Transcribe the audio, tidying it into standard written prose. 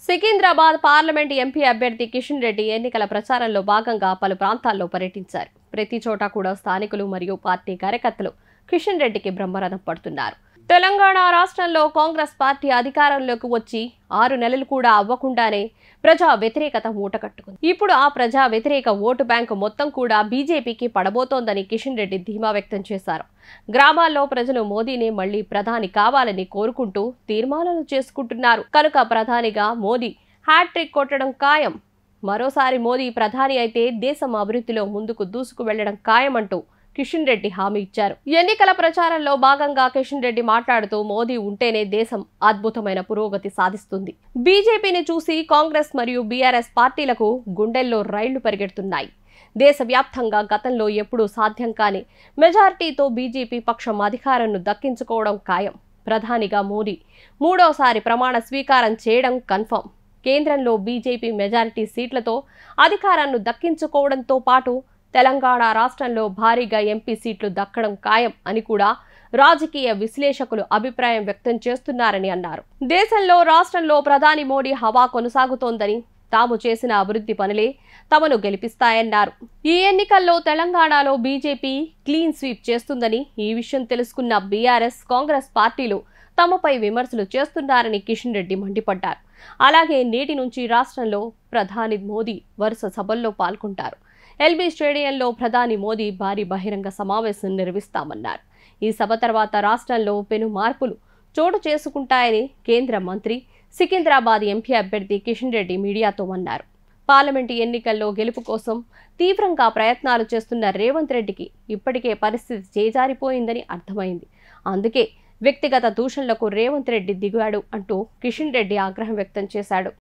Secunderabad parliament MP అభ్యర్థి కిషన్ రెడ్డి ఎన్నికల ప్రచారంలో భాగంగా పలు ప్రాంతాల్లో పర్యటించారు. ప్రతి చోట కూడా స్థానికులు మరియు పార్టీ కార్యకర్తలు కిషన్ రెడ్డికి బ్రహ్మరథం పడుతున్నారు. తెలంగాణ రాష్ట్రంలో కాంగ్రెస్ పార్టీ అధికారంలోకి వచ్చి 6 నెలలు కూడా అవ్వకుండానే ప్రజా వ్యతిరేకత మూటకట్టుకుంది. ఇప్పుడు ఆ ప్రజా వ్యతిరేక ఓటు బ్యాంకు మొత్తం కూడా బీజేపీకి పడబోతోందని కిషన్ రెడ్డి ధీమా వ్యక్తం చేశారు. గ్రామాల్లో ప్రజలు మోదీని మళ్లీ ప్రధాని కావాలని కోరుకుంటూ తీర్మానాలు చేసుకుంటున్నారు. కనుక ప్రధానిగా మోదీ హ్యాట్రిక్ కొట్టడం ఖాయం. మరోసారి మోదీ ప్రధాని అయితే దేశం అభివృద్ధిలో ముందుకు దూసుకు వెళ్లడం ఖాయమంటూ కిషన్ రెడ్డి హామీ ఇచ్చారు. ఎన్నికల ప్రచారంలో భాగంగా కిషన్ రెడ్డి మాట్లాడుతూ మోదీ ఉంటేనే దేశం అద్భుతమైన పురోగతి సాధిస్తుంది. బీజేపీని చూసి కాంగ్రెస్ మరియు బీఆర్ఎస్ పార్టీలకు గుండెల్లో రైళ్లు పరిగెడుతున్నాయి. దేశవ్యాప్తంగా గతంలో ఎప్పుడూ సాధ్యం కాని మెజారిటీతో బీజేపీ పక్షం అధికారాన్ని దక్కించుకోవడం ఖాయం. ప్రధానిగా మోదీ 3వసారి ప్రమాణ స్వీకారం చేయడం కన్ఫర్మ్. కేంద్రంలో బీజేపీ మెజారిటీ సీట్లతో అధికారాన్ని దక్కించుకోవడంతో పాటు తెలంగాణ రాష్ట్రంలో భారీగా ఎంపీ సీట్లు దక్కడం ఖాయం అని కూడా రాజకీయ విశ్లేషకులు అభిప్రాయం వ్యక్తం చేస్తున్నారని అన్నారు. దేశంలో రాష్ట్రంలో ప్రధాని మోడీ హవా కొనసాగుతోందని, తాము చేసిన అభివృద్ధి పనులే తమను గెలిపిస్తాయన్నారు. ఈ ఎన్నికల్లో తెలంగాణలో బీజేపీ క్లీన్ స్వీప్ చేస్తుందని, ఈ విషయం తెలుసుకున్న బీఆర్ఎస్ కాంగ్రెస్ పార్టీలు తమపై విమర్శలు చేస్తున్నారని కిషన్ రెడ్డి మండిపడ్డారు. అలాగే నేటి నుంచి రాష్ట్రంలో ప్రధాని మోదీ వరుస సభల్లో పాల్గొంటారు. ఎల్బీ స్టేడియంలో ప్రధాని మోదీ భారీ బహిరంగ సమావేశం నిర్వహిస్తామన్నారు. ఈ సభ తర్వాత రాష్ట్రంలో పెను మార్పులు చోటు చేసుకుంటాయని కేంద్ర మంత్రి, సికింద్రాబాద్ ఎంపీ అభ్యర్థి కిషన్ రెడ్డి మీడియాతో అన్నారు. పార్లమెంటు ఎన్నికల్లో గెలుపు కోసం తీవ్రంగా ప్రయత్నాలు చేస్తున్న రేవంత్ రెడ్డికి ఇప్పటికే పరిస్థితి చేజారిపోయిందని అర్థమైంది. అందుకే వ్యక్తిగత దూషణలకు రేవంత్ రెడ్డి దిగాడు అంటూ కిషన్ రెడ్డి ఆగ్రహం వ్యక్తం చేశాడు.